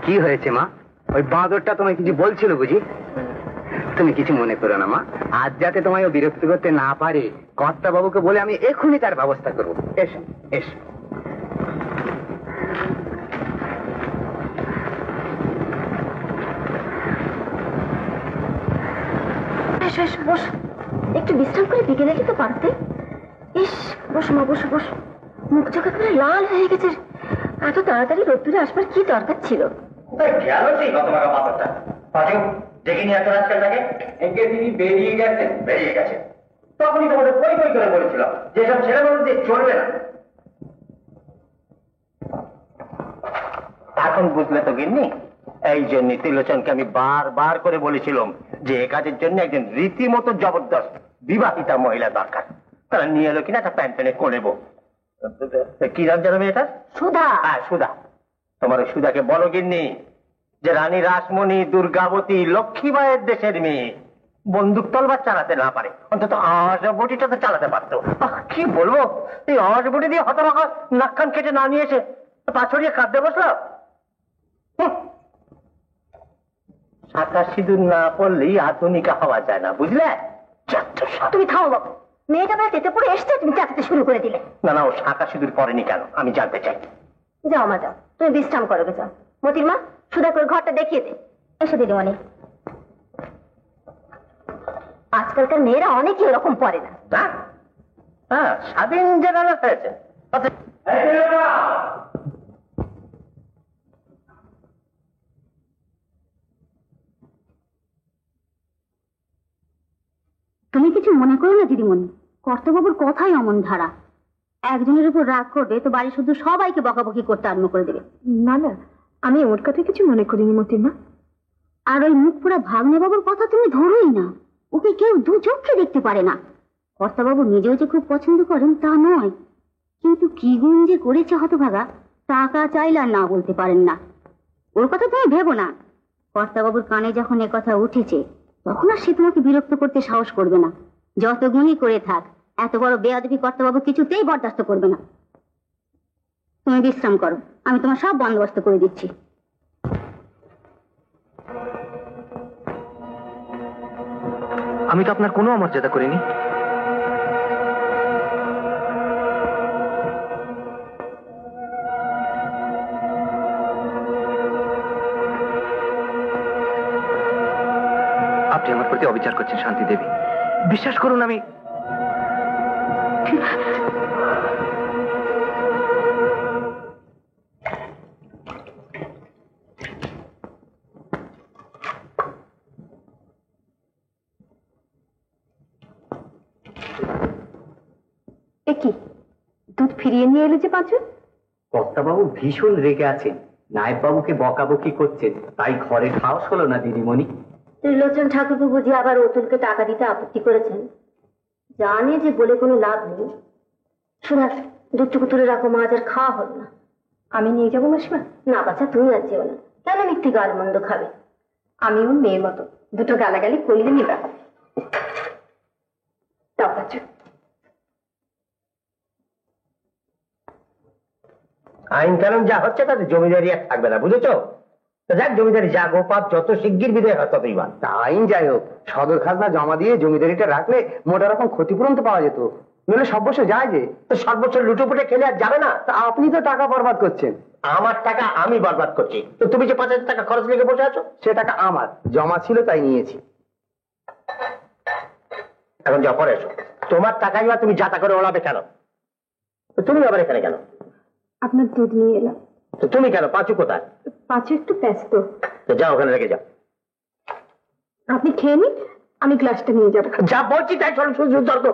কি হয়েছে মা? ওই বাঁদরটা তোমায় কিছু বলছিল বুঝি? তুমি কিছু মনে করো না মা, আজ যাতে তোমায় বিরক্ত করতে না পারে কর্তা বাবুকে বলে আমি এক্ষুনি তার ব্যবস্থা করবো। এসো এসো। বস, একটু বিশ্রাম করে বিকেলে যেতে পারতে। ইস, বসো মা, বসো বসো। মুখ চোখ একেবারে লাল হয়ে গেছে। এত তাড়াতাড়ি রোদ্দুরে আসবার কি দরকার ছিল? দেখে নিয়ে এত রাজকাল থাকে একে তিনি বেরিয়ে গেছেন। তখনই তোমাদের পই পই করে বলেছিলাম যেসব ছেলে মানুষদের চলবে না। এখন বুঝলে তো গিন্নি, এই জন্য ত্রিলোচনকে আমি বারবার করে বলেছিলাম যে এ কাজের জন্য একজন রীতিমতো জবরদস্ত বিবাহিতা মহিলা দরকার। তারা নিয়ে এলো কিনা একটা প্যান্ট প্যান্টে করে নেবো। কি নাম জানো মেয়েটা? সুধা। হ্যাঁ সুধা। তোমার ওই সুধাকে বলো গিন্নি যে রানী রাসমণি, দুর্গাবতী, লক্ষ্মীবাইয়ের দেশের মেয়ে বন্দুক তলবার চালাতে না পারে, অন্তত বটিটা তো চালাতে পারতো। কি বলবো, এই বটি দিয়ে হতভাগা নাক কান কেটে না নিয়ে এসে পা ছড়িয়ে কাঁদতে বসলো। সাদা সিঁদুর না পড়লেই আধুনিকা হওয়া যায় না, বুঝলে? তুমি থামো বাবু, মেয়েটা বেলা তেতে পড়ে এসছে, তুমি চাকাতে শুরু করে দিলে। না না, ও সাদা সিঁদুর পড়েনি কেন আমি জানতে চাই। যাও মা যাও, তুমি বিশ্রাম করো গে, যাও। মতির মা, সুধা করে ঘরটা দেখিয়ে দে। এসে দিদিমণি, আজকালকার মেয়েরা অনেকে এরকম পড়ে না। হ্যাঁ, স্বাধীন জানানো হয়েছে। তুমি কিছু মনে করো না দিদিমণি, কর্তাবাবুর কথাই অমন ধারা। একজনের উপর রাগ করবে তো বাড়ি শুধু সবাইকে বকাবকি করতে আরম্ভ করে দেবে। না না, আমি ওর কথা কিছু মনে করিনি মতির মা। আর ওই মুখ পুরা ভাগ্নে বাবুর কথা তুমি ধরোই না, ওকে কেউ দু চোখে দেখতে পারে না। কর্তাবাবু নিজেও যে খুব পছন্দ করেন তা নয়, কিন্তু কি গুণ যে করেছে হতভাগা, টাকা চাইলে আর না বলতে পারেন না। ওর কথা তুমি ভেবো না, কর্তাবাবুর কানে যখন এ কথা উঠেছে তখন আর সে তোমাকে বিরক্ত করতে সাহস করবে না। যত গুণই করে থাক, এত বড় বেয়াদবি কর্তাবাবু কিছুতেই বরদাস্ত করবে না। তুমি বিশ্রাম করো, আমি তোমার সব বন্দোবস্ত করে দিচ্ছি। আমি তো আপনার কোনো অমর্যাদা করিনি। আপনি আমার প্রতি অবিচার করছেন শান্তি দেবী, বিশ্বাস করুন আমি। কি দুধ ফিরিয়ে নিয়ে এলে যে পাঁচু? কর্তাবাবু ভীষণ রেগে আছেন, নায়েব বাবুকে বকাবকি করছেন, তাই ঘরে খাওয়াস হলো না দিদিমণি। ত্রিলোচন ঠাকুরপো বুঝি আবার অতুলকে টাকা দিতে আপত্তি করেছেন, জানে যে বলে কোনো লাভ নেই। শোনা, দুধটুকু তুলে রাখো, মা আজ আর খাওয়া হলো না। আমি নিয়ে যাবো মাসিমা? না বাচ্চা, তুমি আর যেও না, কেন মিথ্যে গালমন্দ খাবে? আমি ওর মেয়ের মতো দুটো গালাগালি করলে নিবা। তাও বাচ্চা, আইন কানুন যা হচ্ছে তাতে জমিদারি আর থাকবে না, বুঝেছো? যাক, জমিদারি যা গোপাত যত শিগগির বিদায় হয় ততই বা। আইন যাই হোক, সদর খাজনা জমা দিয়ে জমিদারিটা রাখলে মোটা রকম ক্ষতিপূরণ তো পাওয়া যেত, নইলে সব বছর যায় যে। তো সব বছর লুটোপুটে খেলে আর যাবে না। তা আপনি তো টাকা বরবাদ করছেন। আমার টাকা আমি বরবাদ করছি? তো তুমি যে 5,000 টাকা খরচ লেগে বসে আছো, সে টাকা আমার জমা ছিল তাই নিয়েছি। এখন যা পরে এসো, তোমার টাকাই বা তুমি যাতা করে ওড়াবে কেন? তুমি আবার এখানে কেন? আপনার দুধ নিয়ে এলাম। তো তুমি কেন? পাঁচু কোথায়? পাঁচু একটু ব্যস্ত। যাও ওখানে রেখে যাও। আপনি খেয়ে নিন, আমি গ্লাসটা নিয়ে যাবো। যা বলছি তাই চলো, শুধু তর্ক।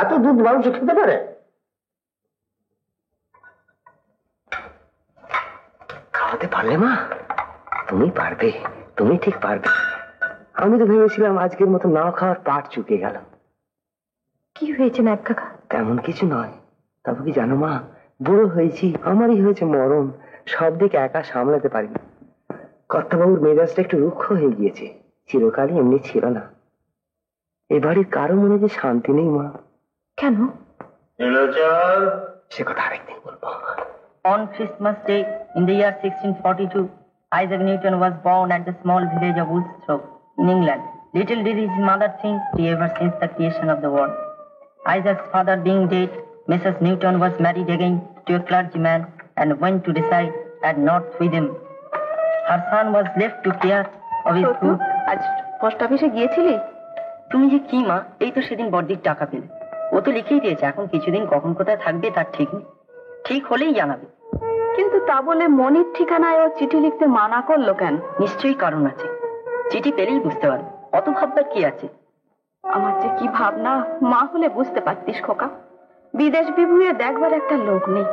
এত দুধ মানুষ খেতে পারে? খাওয়াতে পারলে মা? তুমি পারবে, তুমি ঠিক পারবে। আমি তো ভেবেছিলাম আজকের মতো না খাওয়ার পাট চুকে গেল। কি হয়েছে নায়ক কাকা? তেমন কিছু নয়, তবে কি জানো মা, বুড়ো হয়েছি, আমারই হয়েছে মরণ, সব দিক একা সামলাতে পারি না। কর্তাবাবুর মেজাজটা একটু রুক্ষ হয়ে গিয়েছে, চিরকালই এমনি ছিল না। এ বাড়ির কারো মনে যে শান্তি নেই মা। কেন? সে কথা আরেকদিন বলবো। On Christmas Day in the year 1642, Isaac Newton was born at the small village of Woolsthorpe in England. Little did his mother think he ever since the creation of the world. Isaac's father being dead, Mrs. Newton was married again to a clergyman and went to reside at North Witham. Her son was left to care of his food. আজ post অফিসে গিয়েছিলি? তুমি যে কি মা, এই তো সেদিন বড়দির টাকা পেলে। ও তো লিখেই দিয়েছে এখন কিছুদিন কখন কোথায় থাকবে তার ঠিক নেই, ঠিক হলেই জানাবে। কিন্তু তা বলে মনির ঠিকানায় ও চিঠি লিখতে মানা করলো কেন? নিশ্চয়ই কারণ আছে, চিঠি পেলেই বুঝতে পারবে, অত ভাববার কি আছে। আমার যে কি ভাবনা, মা হলে বুঝতে পারতিস খোকা। বিদেশ বিভুঁয়ে দেখবার একটা লোক নেই,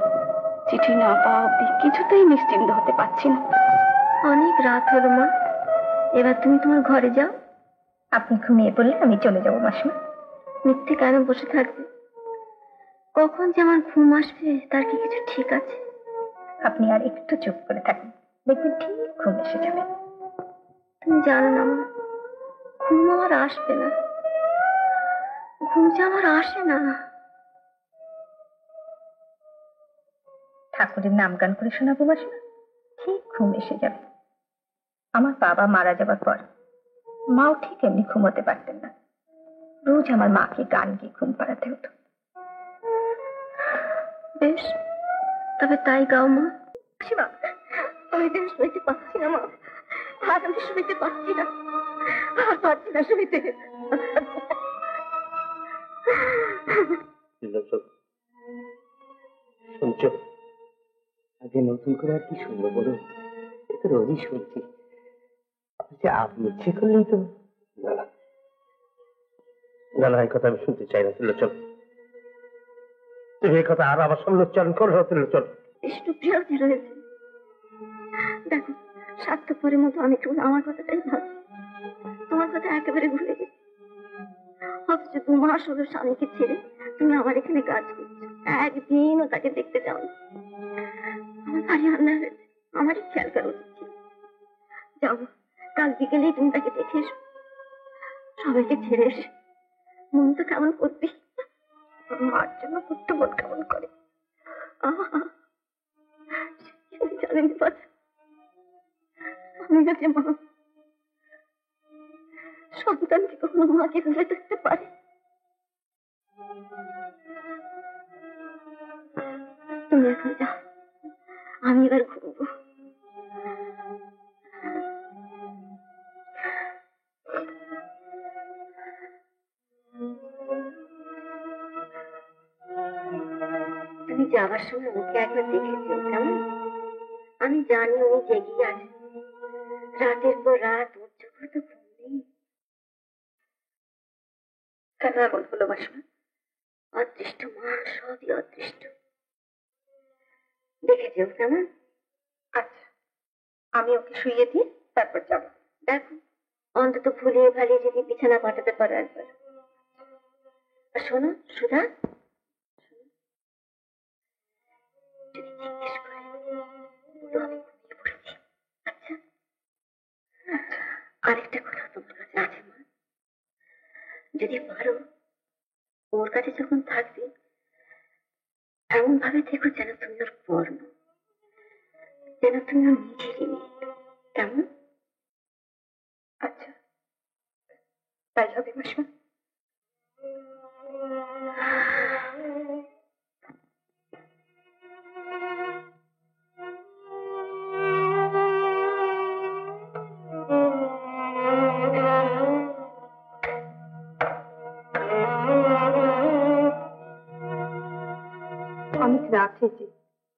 চিঠি না পাওয়া অব্দি কিছুতেই নিশ্চিন্ত হতে পারছি না। অনেক রাত হলো মা, এবার তুমি তোমার ঘরে যাও। আপনি ঘুমিয়ে পড়লে আমি চলে যাবো মাসিমা। মিথ্যে কেন বসে থাকবে? কখন যে আমার ঘুম আসবে তার কি কিছু ঠিক আছে? আপনি আর একটু চুপ করে থাকুন, দেখবেন ঠিক ঘুম এসে যাবে। তুমি জানো না মা, ঘুম আমার আসবে না, ঘুম যে আমার আসে না। ঠাকুরের নাম গান করে শোনাবো মাসিমা, ঠিক ঘুম এসে যাবে। আমার বাবা মারা যাবার পর মাও ঠিক এমনি ঘুমোতে পারতেন না, রোজ আমার মাকে গান গিয়ে ঘুম পাড়াতে হতো। বেশ, তবে তাই গাও মা। মাসিমা, আমি দিন শুইতে পারছি না মা, আর আমি শুইতে পারছি না, আর পারছি না শুইতে। শুনছো, আগে নতুন করে আর কি শুনবো বলো, এ তো রোজই শুনছি। আপনি ইচ্ছে করলেই তো। না না না না, এই কথা আমি শুনতে চাই না। ত্রিলোচন, তুমি এই কথা আর আমার সামনে উচ্চারণ করো। ত্রিলোচন, একটু বিরতি রয়েছে। দেখো, স্বার্থপরের মতো আমি কেবল আমার কথাটাই ভাবছি, তোমার কথা একেবারে ভুলে গেছি। অথচ 2 মাস হলো স্বামীকে ছেড়ে তুমি আমার এখানে কাজ করছো, একদিনও তাকে দেখতে যাও। আমার ভারী অন্যায় হয়েছে, আমারই খেয়াল করা উচিত ছিল। যাও, কাল বিকেলেই তুমি তাকে দেখে এসো। সবাইকে ছেড়ে এসে মন তো কেমন করবি, মার জন্য পুত্র বোধ কেমন করে। জানেন আমি কাছে মা, সন্তান কি কখনো মাকে ভুলে থাকতে পারে? তুমি এখন যাও, আমি এবার ঘুরবো। তুমি যাওয়ার সময় ওকে একবার দেখেছো কেমন? আমি জানি উনি জেগে আছে, রাতের পর রাত ওর চোখে তো ঘুম নেই। কেন এমন হলো মাসিমা? অদৃষ্ট মা, সবই অদৃষ্ট। দেখেছো কেমন? আচ্ছা, আমি ওকে শুইয়ে দিই, তারপর যাবো। দেখো, অন্তত ভুলিয়ে ভালিয়ে যদি বিছানা পাঠাতে পারো একবার। আর শোনো সুধা, যদি জিজ্ঞেস করে বলো আমি ঘুমিয়ে পড়েছি। আচ্ছা? আরেকটা কথা তোমার কাছে আছে মা, যদি পারো ওর কাছে যখন থাকবে এমন ভাবে থেকো যেন তুমি ওর কর্ম, যেন তুমি ওর নিজেরই মেয়ে। কেমন? আচ্ছা, তাই হবে মাসিমা। অনেক রাত হয়েছে,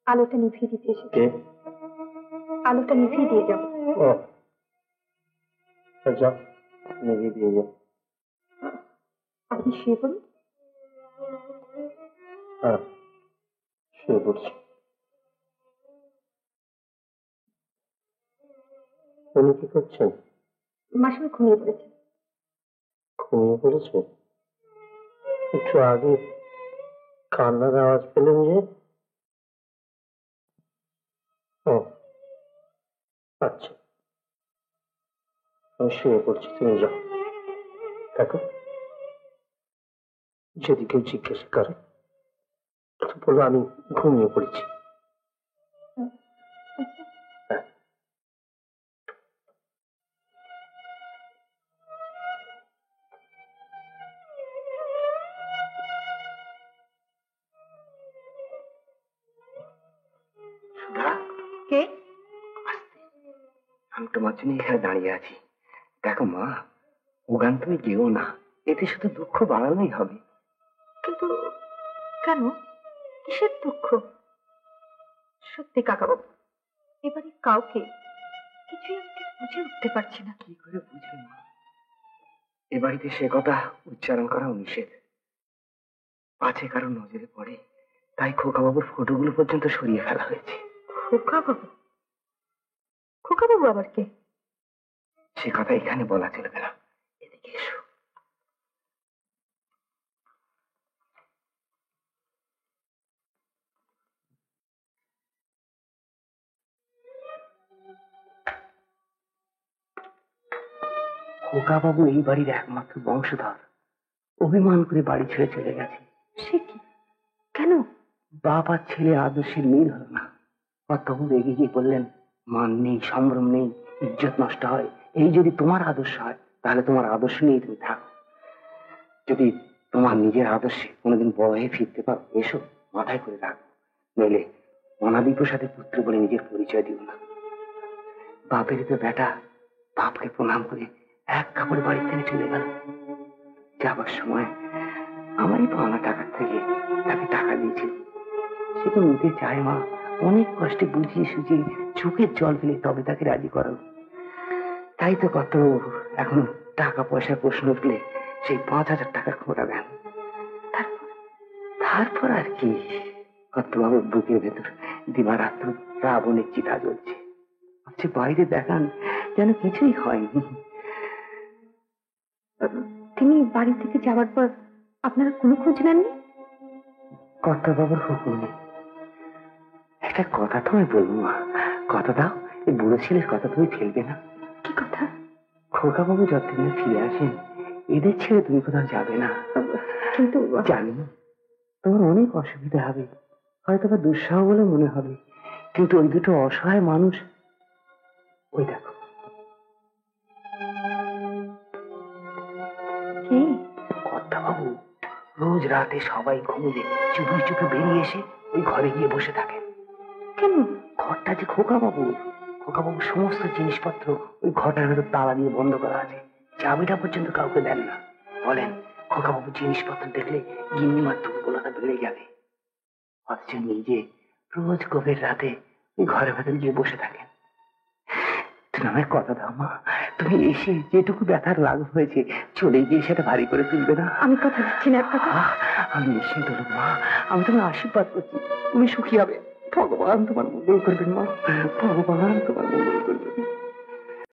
আলোটা নিভিয়ে দিতে এসেছি। আলোটা নিভিয়ে দিয়ে যাবো। যাও, নিভিয়ে দিয়ে যাও। আপনি শুয়ে পড়ুন। হ্যাঁ, শুয়ে পড়ছি। উনি কি করছেন? মাসিমা ঘুমিয়ে পড়েছে। ঘুমিয়ে পড়েছে? একটু আগে কান্নার আওয়াজ পেলেন যে? ও আচ্ছা, আমি শুয়ে পড়ছি, তুমি যাও। দেখো, যদি কেউ জিজ্ঞেস করে বলো আমি ঘুমিয়ে পড়েছি। কে? আমি তোমার জন্য এখানে দাঁড়িয়ে আছি। দেখো মা, ওখান তুমি যেও না, এতে শুধু দুঃখ বাড়ানোই হবে। কিন্তু কেন? কিসের দুঃখ? সত্যি কাকাবাবু, এবারে কাউকে কিছুই আমি ঠিক বুঝে উঠতে পারছি না। কি করে বুঝবে মা? এ বাড়িতে সে কথা উচ্চারণ করাও নিষেধ। পাছে কারো নজরে পড়ে, তাই খোকাবাবুর ফটোগুলো পর্যন্ত সরিয়ে ফেলা হয়েছে। খোকাবাবু? খোকাবাবু আবার কে? সে কথা এখানে বলা চলবে না, এদিকে এসো। খোকাবাবু এই বাড়ির একমাত্র বংশধর, অভিমান করে বাড়ি ছেড়ে চলে গেছে। সে কি? কেন? বাপ আর ছেলে আদর্শের মিল হলো না। কর্তাবু রেগে গিয়ে বললেন, মান নেই, সম্ভ্রম নেই, ইজ্জত নষ্ট হয়। এই যদি তোমার আদর্শ হয়, তাহলে তোমার আদর্শ নিয়ে তুমি থাকো। যদি তোমার নিজের আদর্শে কোনোদিন বড় হয়ে ফিরতে পারো, এসো, মাথায় করে রাখো। নইলে অনাদি প্রসাদের পুত্র বলে নিজের পরিচয় দিও না। বাপের তো বেটা বাপকে প্রণাম করে এক কাপড়ে বাড়ি থেকে চলে গেল। যাবার সময় আমারই পাওনা টাকার থেকে তাকে টাকা দিয়েছিল। সে তো নিতে চায় মা, অনেক কষ্টে বুঝিয়ে সুঝিয়ে চোখের জল ফেলে তবে তাকে রাজি করালো। তাই তো কত এখন টাকা পয়সার প্রশ্ন উঠলে সেই 5,000 টাকার খোঁটা দেন। তারপর আর কি, কর্তবাবুর বুকের ভেতর দিবারাত্র রাবণের চিতা জ্বলছে। ভাবছে বাইরে দেখান যেন কিছুই হয়নি। তিনি বাড়ি থেকে যাওয়ার পর আপনারা কোনো খোঁজ নেননি? কর্তাবাবুর হুকুম নেই। একটা কথা তোমায় বলবো মা, কথা দাও, এই বুড়ো ছেলের কথা তুমি ফেলবে না। কি কথা? খোকাবাবু যতদিন ফিরে আসেন, এদের ছেড়ে তুমি কোথাও যাবে না। কিন্তু জানি তোমার অনেক অসুবিধা হবে, হয়তো বা দুঃসাহ বলে মনে হবে, কিন্তু ওই দুটো অসহায় মানুষ, ওই দেখো। কি? কর্তাবাবু রোজ রাতে সবাই ঘুমলে চুপি চুপি বেরিয়ে এসে ওই ঘরে গিয়ে বসে থাকেন। কেন? ঘরটা যে খোকাবাবুর সমস্ত জিনিসপত্র ওই ঘরটার ভেতর তালা দিয়ে বন্ধ করা আছে, চাবিটা পর্যন্ত কাউকে দেন না। বলেন খোকাবাবু জিনিসপত্র দেখলে গিন্নিমার দুর্বলতা বেড়ে যাবে। অথচ নিজে রোজ গভীর রাতে ওই ঘরের ভেতর গিয়ে বসে থাকেন। তুমি আমায় কথা দাও মা, তুমি এসে যেটুকু ব্যথার লাঘব হয়েছে চলে গিয়ে সেটা ভারী করে তুলবে না। আমি কথা দিচ্ছি না কাকা। আমি নিশ্চিন্ত হলাম মা, আমি তোমার আশীর্বাদ করছি, তুমি সুখী হবে। ভগবান তোমার মঙ্গল করবেন মা, ভগবান তোমার মঙ্গল করবেন।